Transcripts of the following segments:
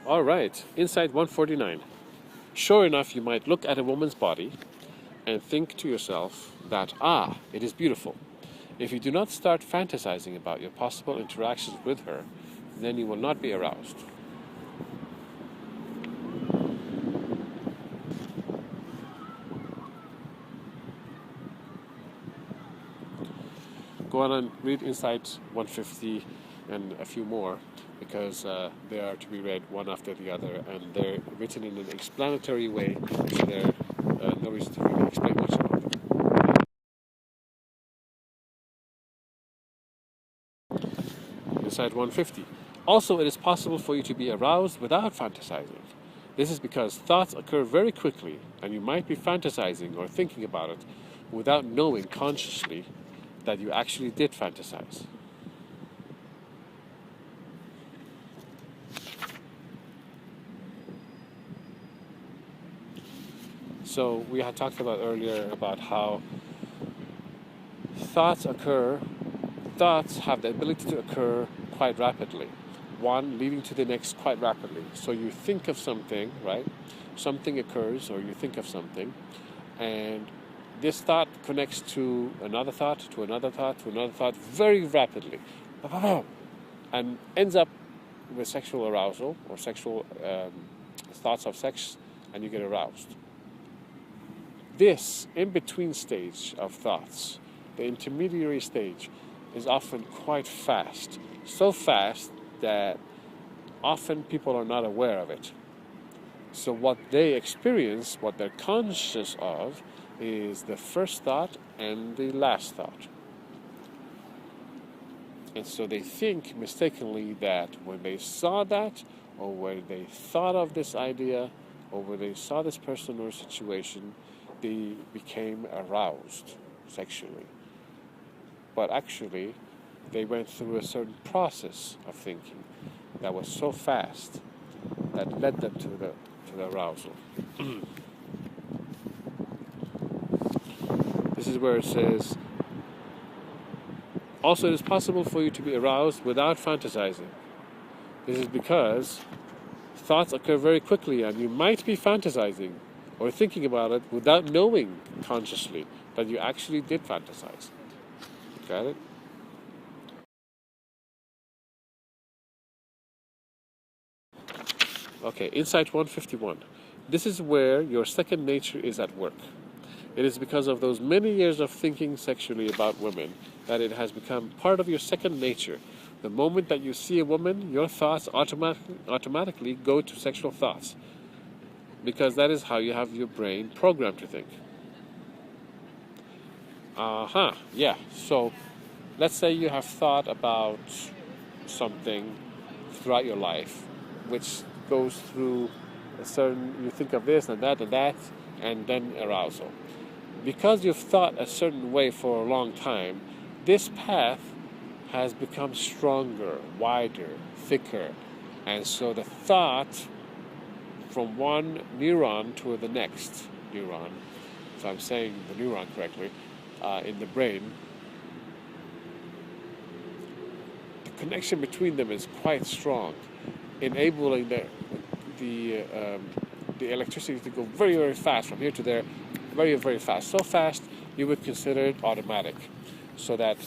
All right, insight 149. Sure enough, you might look at a woman's body and think to yourself that, it is beautiful. If you do not start fantasizing about your possible interactions with her, then you will not be aroused. Go on and read Insight 150 and a few more, because they are to be read one after the other, and they're written in an explanatory way, so there's no reason to really explain much about them. Insight 150. Also, it is possible for you to be aroused without fantasizing. This is because thoughts occur very quickly, and you might be fantasizing or thinking about it without knowing consciously that you actually did fantasize. So we had talked about earlier about how thoughts have the ability to occur quite rapidly, one leading to the next quite rapidly. So you think of something, right? Something occurs, or you think of something, and this thought connects to another thought, to another thought, to another thought very rapidly, and ends up with sexual arousal or sexual thoughts of sex, and you get aroused. This in-between stage of thoughts, the intermediary stage, is often quite fast. So fast that often people are not aware of it. So what they experience, what they're conscious of, is the first thought and the last thought. And so they think mistakenly that when they saw that, or when they thought of this idea, or when they saw this person or situation, they became aroused sexually. But actually, they went through a certain process of thinking that was so fast that led them to the arousal. This is where it says, also it is possible for you to be aroused without fantasizing. This is because thoughts occur very quickly, and you might be fantasizing or thinking about it without knowing consciously that you actually did fantasize. Got it? Okay, Insight 151. This is where your second nature is at work. It is because of those many years of thinking sexually about women that it has become part of your second nature. The moment that you see a woman, your thoughts automatically go to sexual thoughts, because that is how you have your brain programmed to think. Yeah. So let's say you have thought about something throughout your life, which goes through a certain, you think of this and that, and then arousal. Because you've thought a certain way for a long time, this path has become stronger, wider, thicker, and so the thought from one neuron to the next neuron, if I'm saying the neuron correctly, in the brain, the connection between them is quite strong, enabling the electricity to go very, very fast from here to there, very, very fast. So fast you would consider it automatic, so that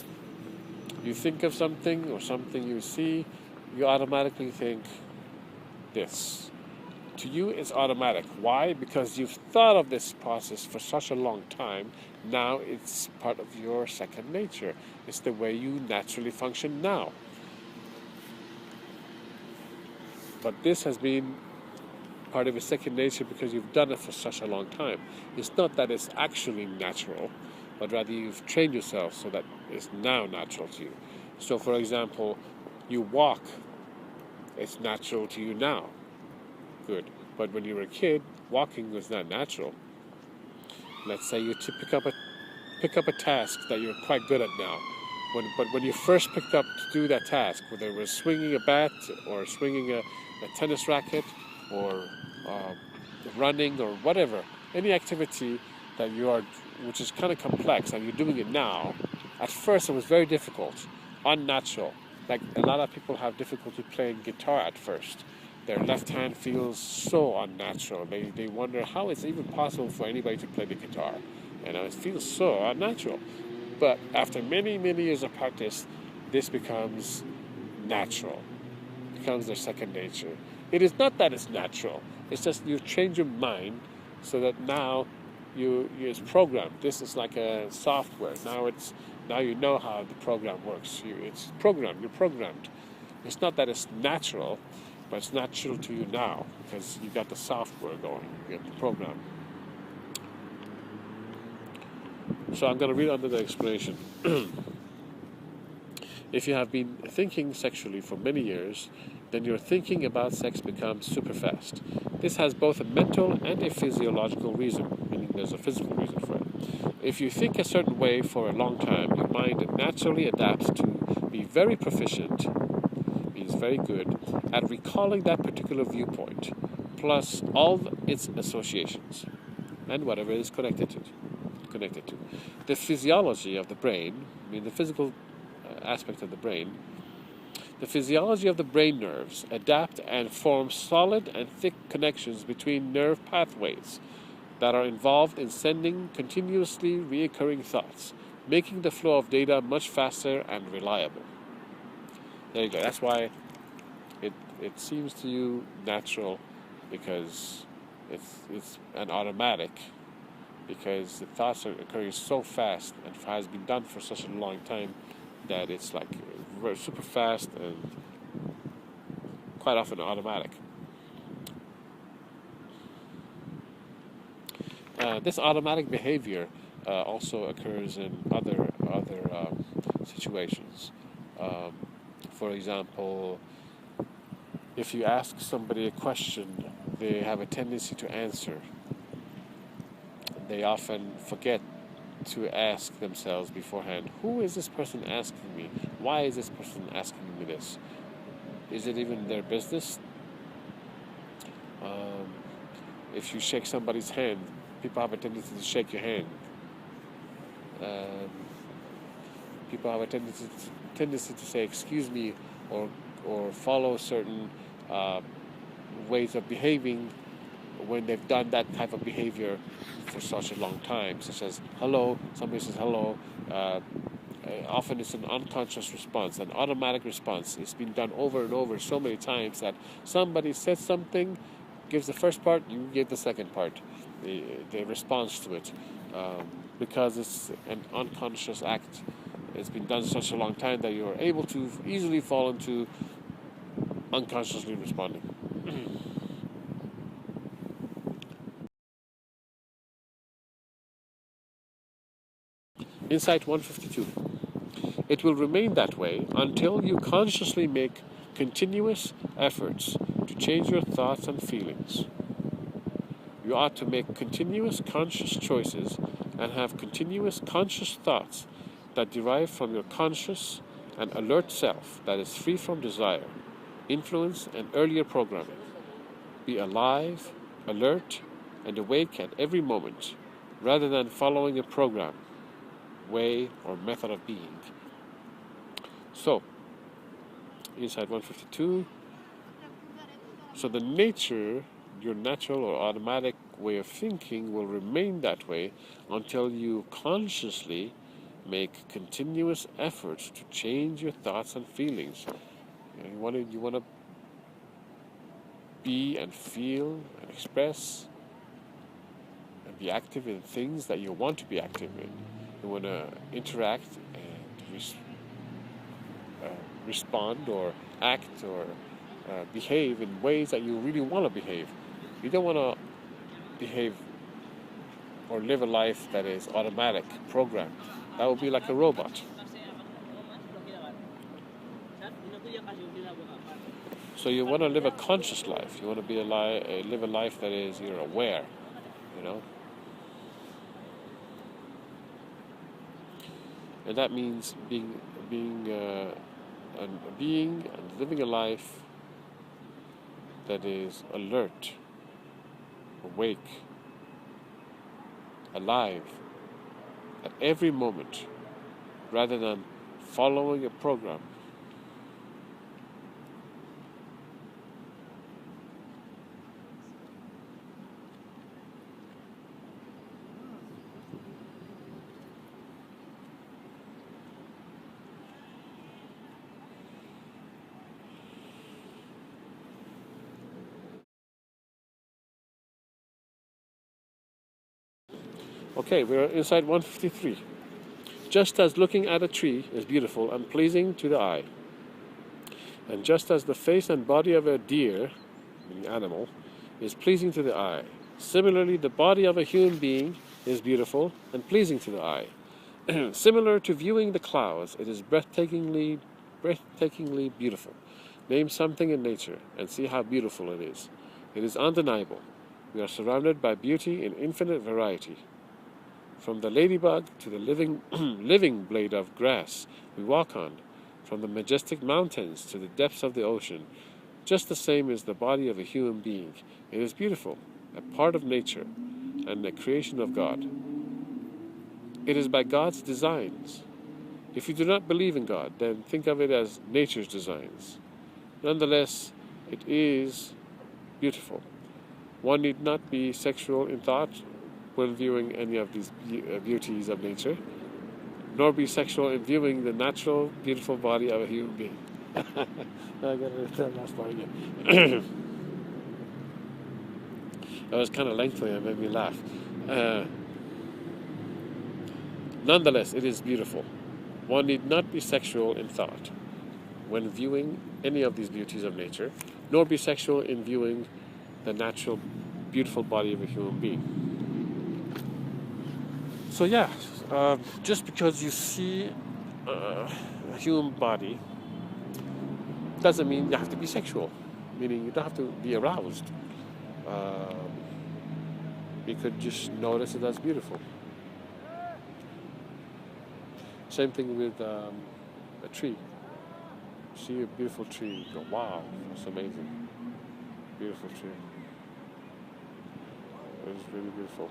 you think of something or something you see, you automatically think this. To you, it's automatic. Why? Because you've thought of this process for such a long time. Now it's part of your second nature. It's the way you naturally function now. But this has been part of your second nature because you've done it for such a long time. It's not that it's actually natural, but rather you've trained yourself so that it's now natural to you. So, for example, you walk. It's natural to you now. Good. But when you were a kid, walking was not natural. Let's say you pick up a task that you're quite good at now. But when you first picked up to do that task, whether it was swinging a bat or swinging a tennis racket or running or whatever, any activity that which is kind of complex and you're doing it now, at first it was very difficult, unnatural. Like a lot of people have difficulty playing guitar at first. their left hand feels so unnatural. They wonder how it's even possible for anybody to play the guitar. It feels so unnatural. But after many, many years of practice, this becomes natural. It becomes their second nature. It is not that it's natural. It's just you change your mind so that now it's programmed. This is like a software. Now you know how the program works. It's programmed. You're programmed. It's not that it's natural, but it's natural to you now because you got the software going. You got the program. So I'm going to read under the explanation. If you have been thinking sexually for many years, then your thinking about sex becomes super fast. This has both a mental and a physiological reason, meaning there's a physical reason for it. If you think a certain way for a long time, your mind naturally adapts to be very proficient, means very good, at recalling that particular viewpoint, plus all its associations, and whatever it is connected to. The physiology of the brain, the physical aspect of the brain, the physiology of the brain nerves adapt and form solid and thick connections between nerve pathways that are involved in sending continuously reoccurring thoughts, making the flow of data much faster and reliable. There you go. That's why it seems to you natural, because it's an automatic, because the thoughts are occurring so fast and has been done for such a long time that it's like super fast and quite often automatic. This automatic behavior also occurs in other situations. For example, if you ask somebody a question, they have a tendency to answer. They often forget to ask themselves beforehand, who is this person asking me? Why is this person asking me this? Is it even their business? If you shake somebody's hand, people have a tendency to shake your hand. People have a tendency to say excuse me, or follow certain ways of behaving when they've done that type of behavior for such a long time, such as hello, somebody says hello. Often it's an unconscious response, an automatic response. It's been done over and over so many times that somebody says something, gives the first part, you give the second part, the response to it, because it's an unconscious act. It's been done such a long time that you're able to easily fall into unconsciously responding. Insight 152. It will remain that way until you consciously make continuous efforts to change your thoughts and feelings. You ought to make continuous conscious choices and have continuous conscious thoughts that derive from your conscious and alert self that is free from desire, influence, and earlier programming. Be alive, alert, and awake at every moment, rather than following a program, way, or method of being. So, Insight 152. So the nature, your natural or automatic way of thinking will remain that way until you consciously make continuous efforts to change your thoughts and feelings. You want to be and feel and express and be active in things that you want to be active in. You want to interact and respond or act or behave in ways that you really want to behave. You don't want to behave or live a life that is automatic, programmed. That would be like a robot. So you want to live a conscious life. You want to be live a life that is, you're aware, And that means being and living a life that is alert, awake, alive at every moment, rather than following a program. Okay, we're inside 153. Just as looking at a tree is beautiful and pleasing to the eye, and just as the face and body of a deer, an animal, is pleasing to the eye, similarly the body of a human being is beautiful and pleasing to the eye. Similar to viewing the clouds, it is breathtakingly beautiful. Name something in nature and see how beautiful it is. It is undeniable. We are surrounded by beauty in infinite variety. From the ladybug to the living blade of grass we walk on, from the majestic mountains to the depths of the ocean, just the same is the body of a human being. It is beautiful, a part of nature, and a creation of God. It is by God's designs. If you do not believe in God, then think of it as nature's designs. Nonetheless, it is beautiful. One need not be sexual in thought when viewing any of these beauties of nature, nor be sexual in viewing the natural, beautiful body of a human being. I gotta read that last part again. That was kind of lengthy and made me laugh. Nonetheless, it is beautiful. One need not be sexual in thought when viewing any of these beauties of nature, nor be sexual in viewing the natural, beautiful body of a human being. So yeah, just because you see a human body doesn't mean you have to be sexual, meaning you don't have to be aroused. You could just notice it as beautiful. Same thing with a tree. See a beautiful tree, you go, wow, that's amazing. Beautiful tree. It's really beautiful.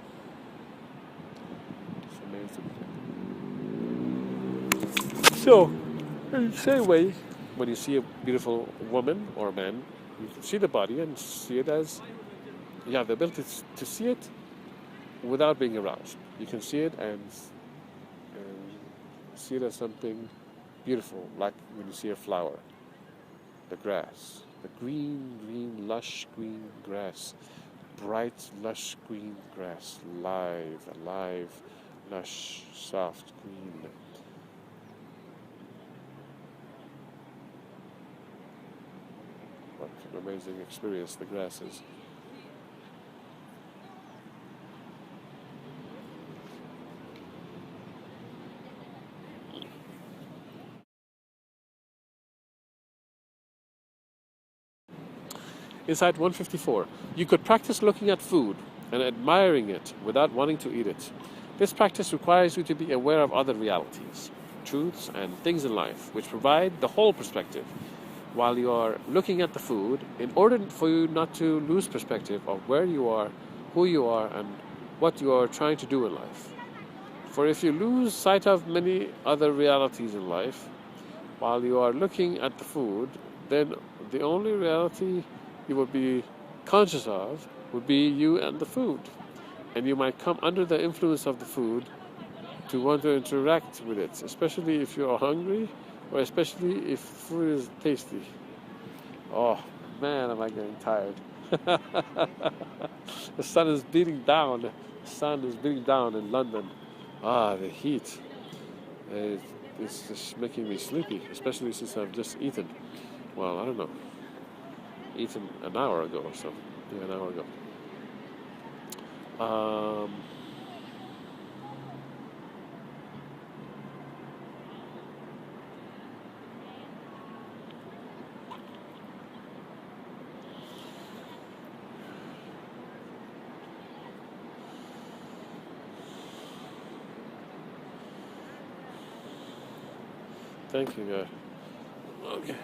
It's amazing. So, in the same way, when you see a beautiful woman or man, you can see the body and see it as, you have the ability to see it without being aroused. You can see it and see it as something beautiful, like when you see a flower, the grass, the green, lush green grass, bright, lush green grass, alive, lush, soft green. What an amazing experience the grass is. Insight 154. You could practice looking at food and admiring it without wanting to eat it. This practice requires you to be aware of other realities, truths, and things in life, which provide the whole perspective. While you are looking at the food, in order for you not to lose perspective of where you are, who you are, and what you are trying to do in life. For if you lose sight of many other realities in life, while you are looking at the food, then the only reality you would be conscious of would be you and the food. And you might come under the influence of the food to want to interact with it, especially if you are hungry or especially if food is tasty. Oh, man, am I getting tired. The sun is beating down. The sun is beating down in London. The heat. It's just making me sleepy, especially since I've just eaten. Well, I don't know. Eaten an hour ago or so. Yeah, an hour ago. Thank you, God. Okay.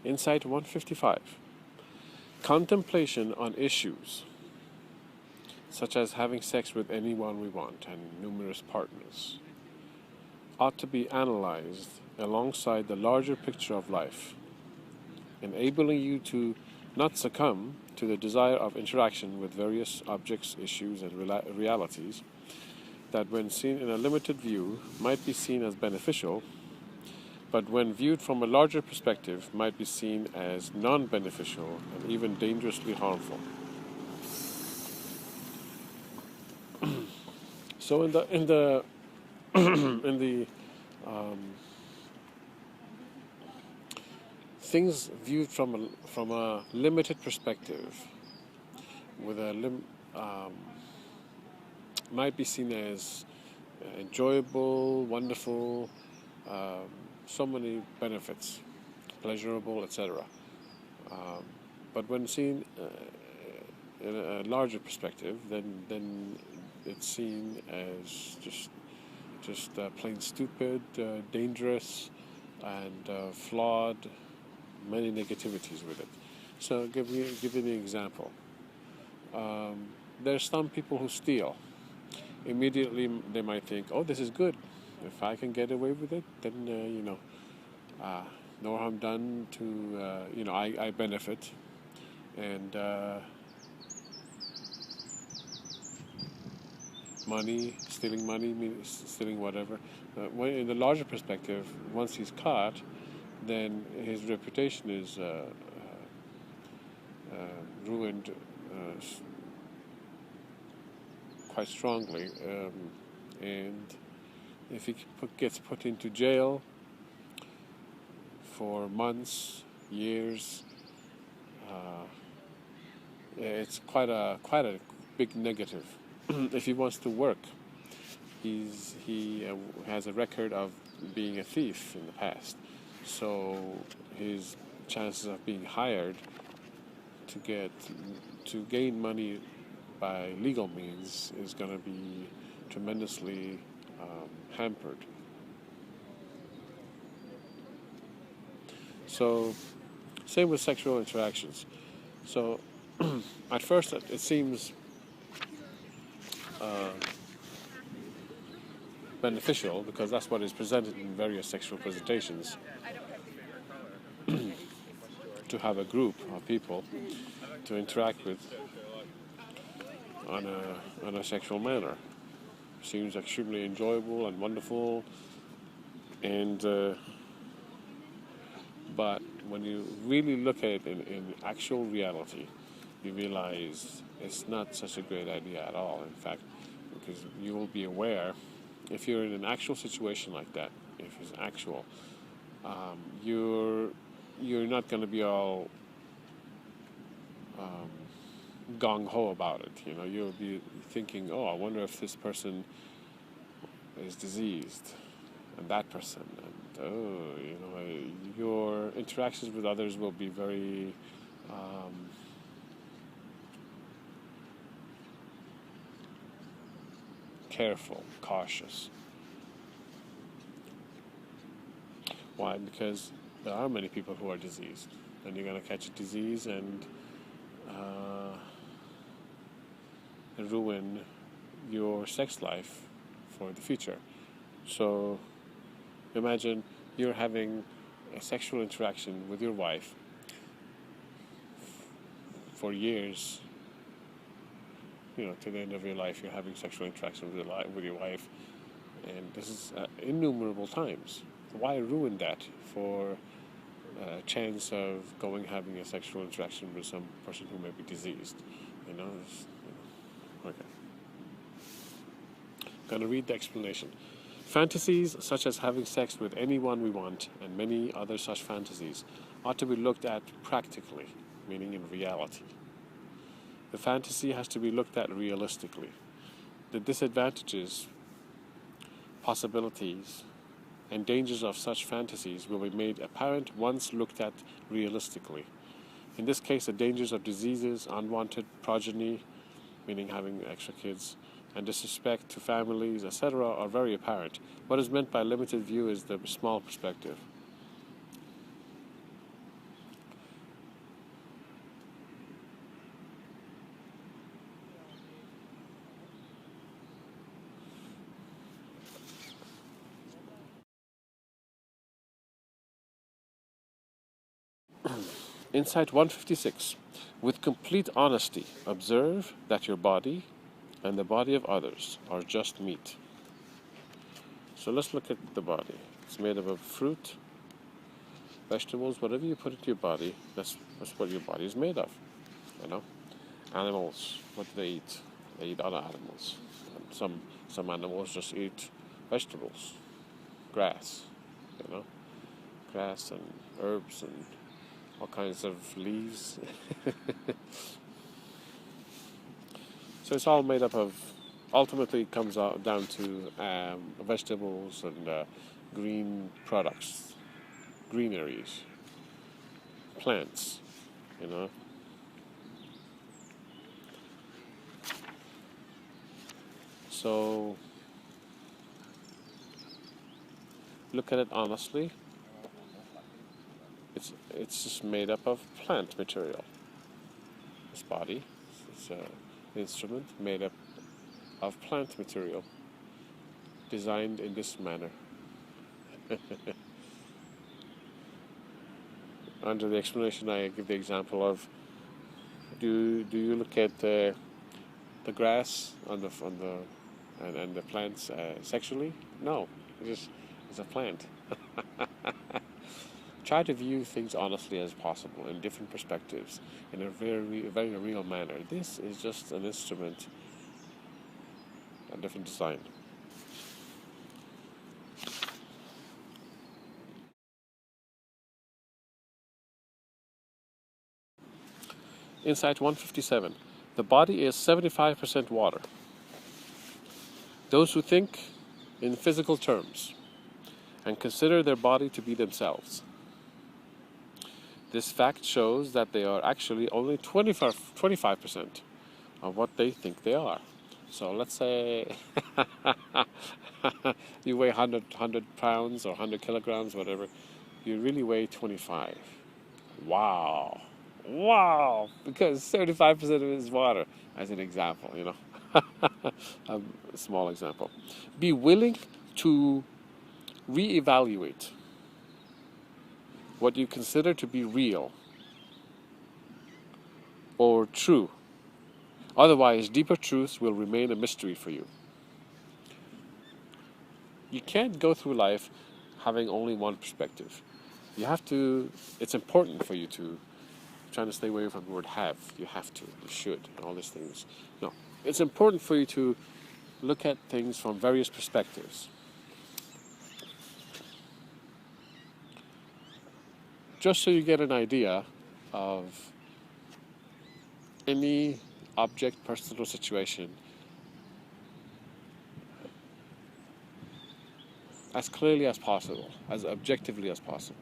Insight 155. Contemplation on issues, such as having sex with anyone we want and numerous partners, ought to be analyzed alongside the larger picture of life, enabling you to not succumb to the desire of interaction with various objects, issues, and realities that, when seen in a limited view, might be seen as beneficial, but when viewed from a larger perspective, might be seen as non-beneficial and even dangerously harmful. So in the in the things viewed from a limited perspective, with might be seen as enjoyable, wonderful, um, so many benefits, pleasurable, etc. But when seen in a larger perspective, then it's seen as just plain stupid, dangerous, and flawed. Many negativities with it. So give you an example. There's some people who steal. Immediately they might think, "Oh, this is good. If I can get away with it, then no harm done to I benefit." And stealing money, stealing whatever. When in the larger perspective, once he's caught, then his reputation is ruined quite strongly, and if he gets put into jail for months, years, it's quite a big negative. If he wants to work, he has a record of being a thief in the past, so his chances of being hired to gain money by legal means is going to be tremendously hampered. So, same with sexual interactions. So, at first it seems beneficial because that's what is presented in various sexual presentations, to have a group of people to interact with on a sexual manner. Seems extremely enjoyable and wonderful, and but when you really look at it in actual reality, you realize it's not such a great idea at all. In fact, because you will be aware, if you're in an actual situation like that, if it's actual, you're not going to be all gung-ho about it. You'll be thinking, oh, I wonder if this person is diseased, and that person, and your interactions with others will be very careful, cautious. Why? Because there are many people who are diseased, and you're going to catch a disease and ruin your sex life for the future. So imagine you're having a sexual interaction with your wife for years, to the end of your life. You're having sexual interaction with your wife, and this is innumerable times. Why ruin that for a chance of having a sexual interaction with some person who may be diseased? Okay. Gonna read the explanation. Fantasies such as having sex with anyone we want and many other such fantasies ought to be looked at practically, meaning in reality. The fantasy has to be looked at realistically. The disadvantages, possibilities, and dangers of such fantasies will be made apparent once looked at realistically. In this case, the dangers of diseases, unwanted progeny, meaning having extra kids, and disrespect to families, etc., are very apparent. What is meant by limited view is the small perspective. Insight 156. With complete honesty, observe that your body and the body of others are just meat. So let's look at the body. It's made of a fruit Vegetables, whatever you put into your body, that's what your body is made of. You know, animals, what do they eat? They eat other animals. And some animals just eat vegetables, grass. You know, grass and herbs and all kinds of leaves. So it's all made up of. Ultimately, it comes out down to vegetables and green products, greeneries, plants. You know. So look at it honestly. It's just made up of plant material. This body is an instrument made up of plant material, designed in this manner. Under the explanation, I give the example of: do you look at the grass on the and the plants sexually? No, it's a plant. Try to view things honestly as possible in different perspectives, in a very real manner. This is just an instrument, a different design. Insight 157. The body is 75% water. Those who think in physical terms and consider their body to be themselves. This fact shows that they are actually only 25% of what they think they are. So let's say you weigh 100 pounds or 100 kilograms, whatever. You really weigh 25. Wow. Wow. Because 75% of it is water, as an example, you know. A small example. Be willing to reevaluate what you consider to be real or true. Otherwise, deeper truths will remain a mystery for you. You can't go through life having only one perspective. You have to, it's important for you to, trying to stay away from the word have. You have to, you should, all these things. No, it's important for you to look at things from various perspectives. Just so you get an idea of any object, person, or situation as clearly as possible, as objectively as possible.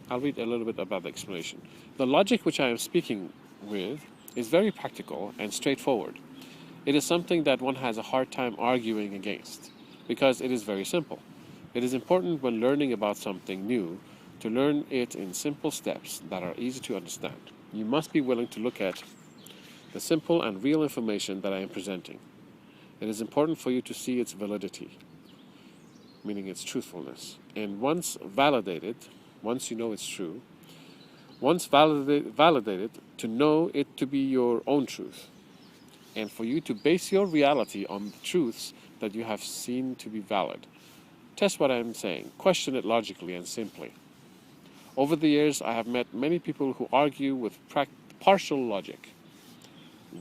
I'll read a little bit about the explanation. The logic which I am speaking with is very practical and straightforward. It is something that one has a hard time arguing against, because it is very simple. It is important when learning about something new to learn it in simple steps that are easy to understand. You must be willing to look at the simple and real information that I am presenting. It is important for you to see its validity, meaning its truthfulness. And once you know it's true, once validated, to know it to be your own truth. And for you to base your reality on the truths that you have seen to be valid. Test what I am saying. Question it logically and simply. Over the years, I have met many people who argue with partial logic.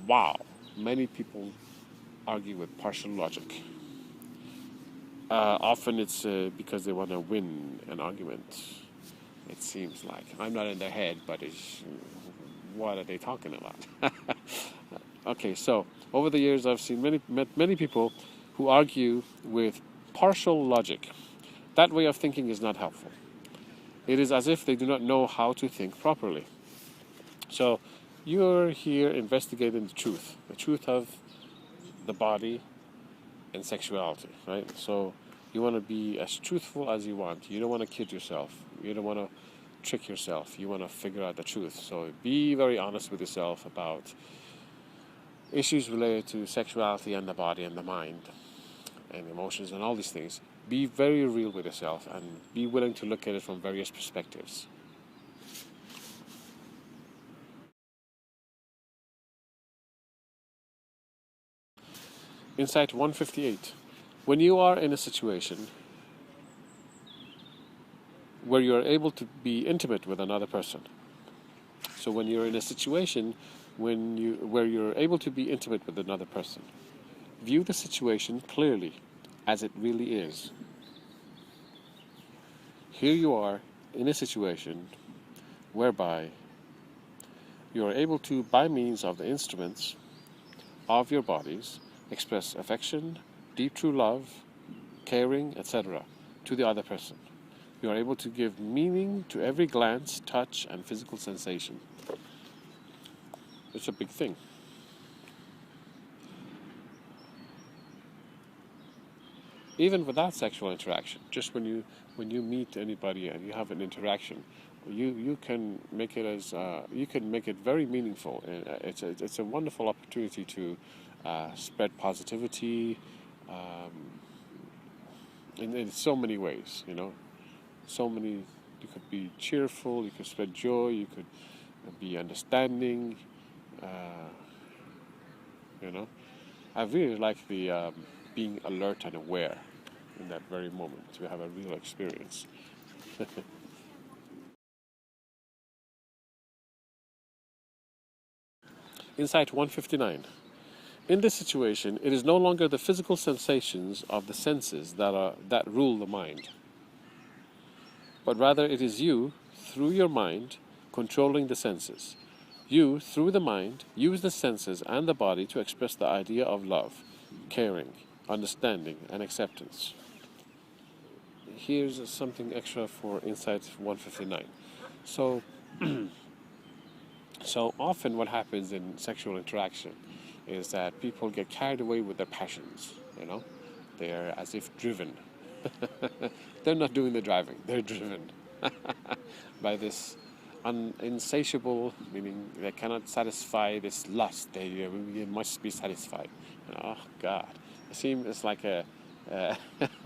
Wow, many people argue with partial logic. Often it's because they want to win an argument. It seems like. I'm not in their head, but what are they talking about? Okay, so over the years I've met many people who argue with partial logic. That way of thinking is not helpful. It is as if they do not know how to think properly. So you're here investigating the truth of the body and sexuality, right? So you want to be as truthful as you want. You don't want to kid yourself. You don't want to trick yourself. You want to figure out the truth. So be very honest with yourself about issues related to sexuality and the body and the mind and emotions and all these things. Be very real with yourself and be willing to look at it from various perspectives. Insight 158. When you are in a situation where you are able to be intimate with another person, so when you're in a situation where you're able to be intimate with another person, view the situation clearly as it really is. Here you are in a situation whereby you are able to, by means of the instruments of your bodies, express affection, deep true love, caring, etc. to the other person. You are able to give meaning to every glance, touch, and physical sensation. It's a big thing. Even without sexual interaction, just when you meet anybody and you have an interaction, you can make it very meaningful. It's a wonderful opportunity to spread positivity in so many ways. So many. You could be cheerful. You could spread joy. You could be understanding. I really like the being alert and aware in that very moment to have a real experience. Insight 159. In this situation, it is no longer the physical sensations of the senses that rule the mind, but rather it is you, through your mind, controlling the senses. You, through the mind, use the senses and the body to express the idea of love, caring, understanding, and acceptance. Here's something extra for Insight 159. So often what happens in sexual interaction is that people get carried away with their passions, They're as if driven. They're not doing the driving, they're driven by this insatiable, meaning they cannot satisfy this lust. They must be satisfied. Oh God, it's like a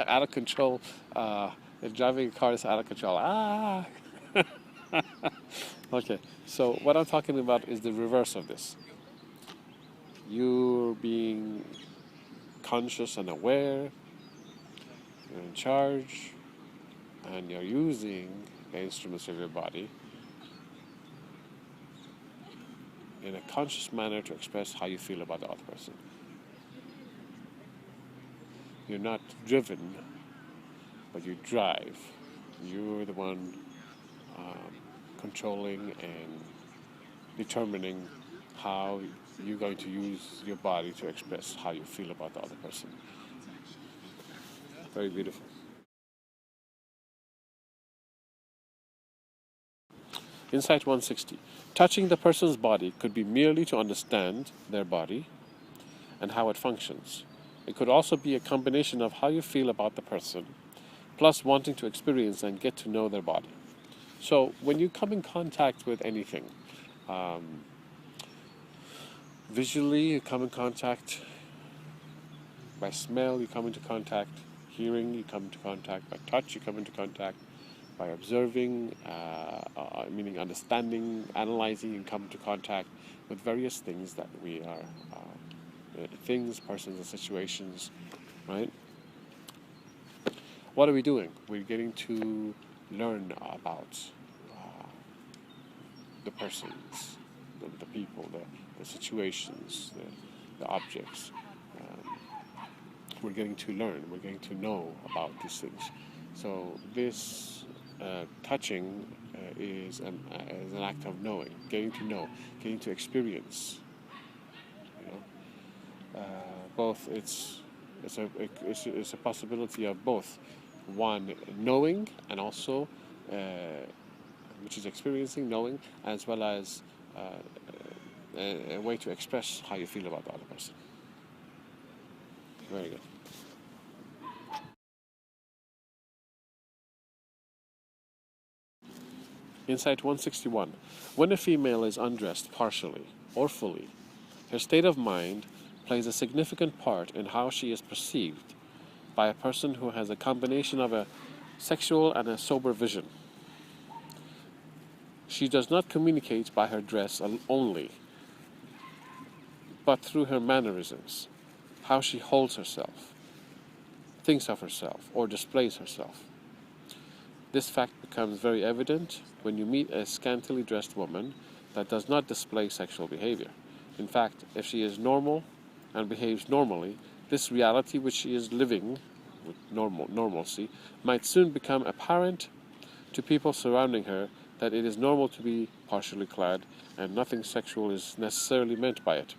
out of control. Driving a car is out of control. Okay, so what I'm talking about is the reverse of this. You're being conscious and aware. You're in charge, and you're using the instruments of your body in a conscious manner to express how you feel about the other person. You're not driven, but you drive. You're the one controlling and determining how you're going to use your body to express how you feel about the other person. Very beautiful. Insight 160. Touching the person's body could be merely to understand their body and how it functions. It could also be a combination of how you feel about the person, plus wanting to experience and get to know their body. So when you come in contact with anything, visually you come in contact, by smell you come into contact, hearing you come into contact, by touch you come into contact, by observing, meaning understanding, analyzing, you come into contact with various things that we are, things, persons, and situations, right? What are we doing? We're getting to learn about the persons, the people, the situations, the objects. We're getting to learn, we're getting to know about these things. So this touching is an act of knowing, getting to know, getting to experience. Both it's a possibility of both, one knowing and also which is experiencing, knowing, as well as a way to express how you feel about the other person. Very good. Insight 161. When a female is undressed partially or fully, her state of mind plays a significant part in how she is perceived by a person who has a combination of a sexual and a sober vision. She does not communicate by her dress only, but through her mannerisms, how she holds herself, thinks of herself or displays herself. This fact becomes very evident when you meet a scantily dressed woman that does not display sexual behavior. In fact, if she is normal and behaves normally, this reality which she is living with normalcy might soon become apparent to people surrounding her, that it is normal to be partially clad and nothing sexual is necessarily meant by it.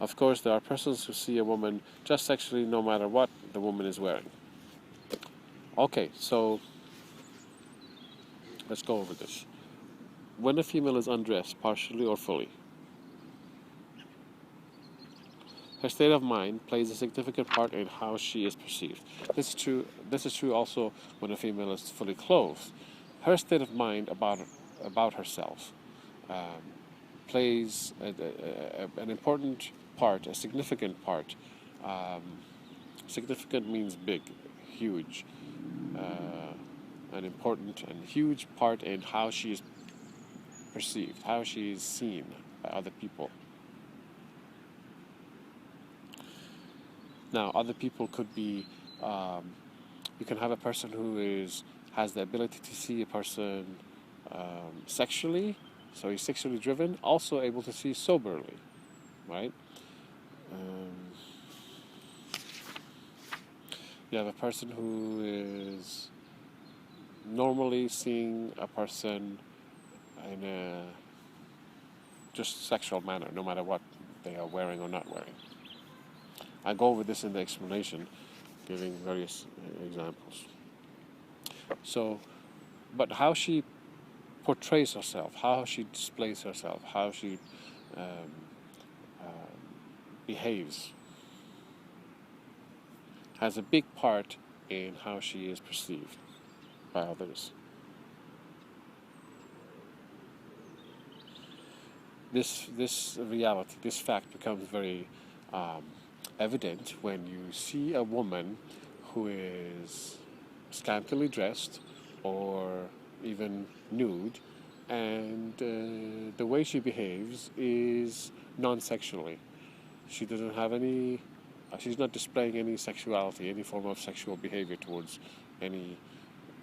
Of course, there are persons who see a woman just sexually no matter what the woman is wearing. Okay, so let's go over this. When a female is undressed, partially or fully, her state of mind plays a significant part in how she is perceived. This is true also when a female is fully clothed. Her state of mind about herself plays an important part, a significant part. Significant means big, huge, an important and huge part in how she is perceived, how she is seen by other people. Now, other people could be, you can have a person who has the ability to see a person sexually, so he's sexually driven, also able to see soberly, right? You have a person who is normally seeing a person in a just sexual manner, no matter what they are wearing or not wearing. I go over this in the explanation, giving various examples. So, but how she portrays herself, how she displays herself, how she behaves, has a big part in how she is perceived by others. This reality, this fact becomes very evident when you see a woman who is scantily dressed or even nude, and the way she behaves is non-sexually. She doesn't have any, she's not displaying any sexuality, any form of sexual behavior towards any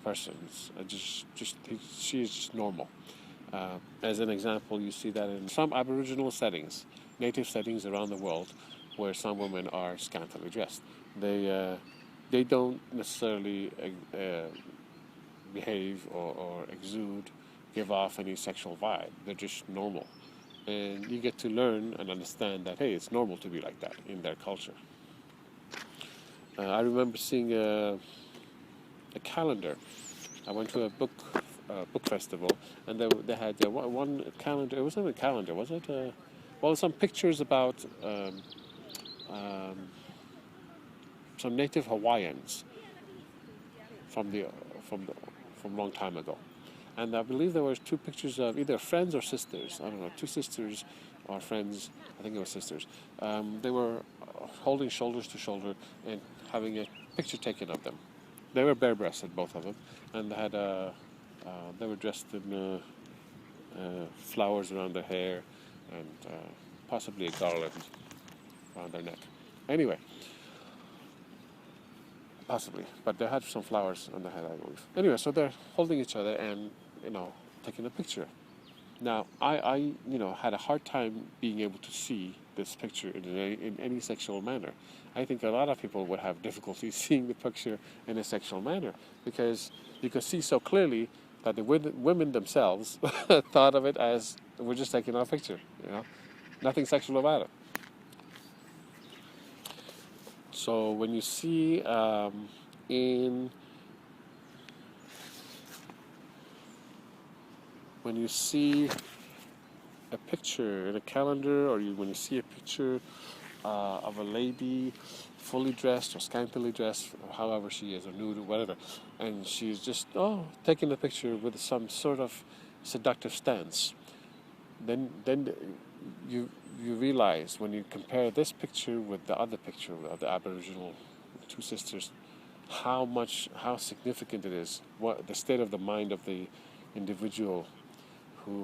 persons. She is just normal. As an example, you see that in some Aboriginal settings, native settings around the world, where some women are scantily dressed. They don't necessarily behave or exude, give off any sexual vibe. They're just normal. And you get to learn and understand that, hey, it's normal to be like that in their culture. I remember seeing a calendar. I went to a book festival, and they had one calendar. It wasn't a calendar, was it? Well, some pictures about some native Hawaiians from long time ago, and I believe there were two pictures of either friends or sisters. I don't know, two sisters or friends. I think it was sisters. They were holding shoulders to shoulder and having a picture taken of them. They were bare-breasted, both of them, and they were dressed in flowers around their hair and possibly a garland around their neck. Anyway, possibly, but they had some flowers on their head, I believe. Anyway, so they're holding each other and, taking a picture. Now, I had a hard time being able to see this picture in any sexual manner. I think a lot of people would have difficulty seeing the picture in a sexual manner, because you can see so clearly that the women themselves thought of it as, we're just taking our picture, nothing sexual about it. So when you see when you see a picture in a calendar, or when you see a picture of a lady fully dressed or scantily dressed, or however she is, or nude or whatever, and she's just taking a picture with some sort of seductive stance, then you realize, when you compare this picture with the other picture of the Aboriginal two sisters, how significant it is, what the state of the mind of the individual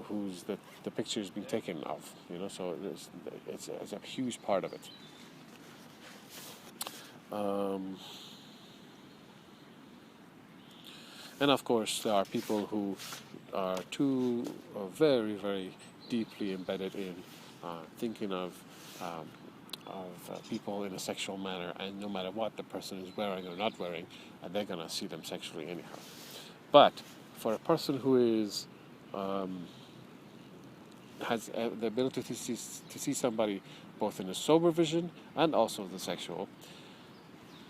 who's the picture is being taken of, so it's a huge part of it. And of course, there are people who are too very, very deeply embedded in thinking um, of people in a sexual manner, and no matter what the person is wearing or not wearing, they're gonna see them sexually anyhow. But for a person who is has the ability to see somebody both in a sober vision and also the sexual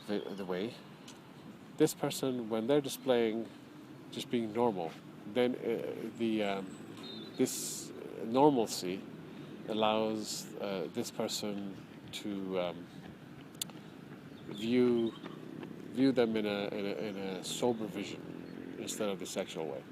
the way, this person, when they're displaying just being normal, then this normalcy allows this person to view them in a sober vision instead of the sexual way.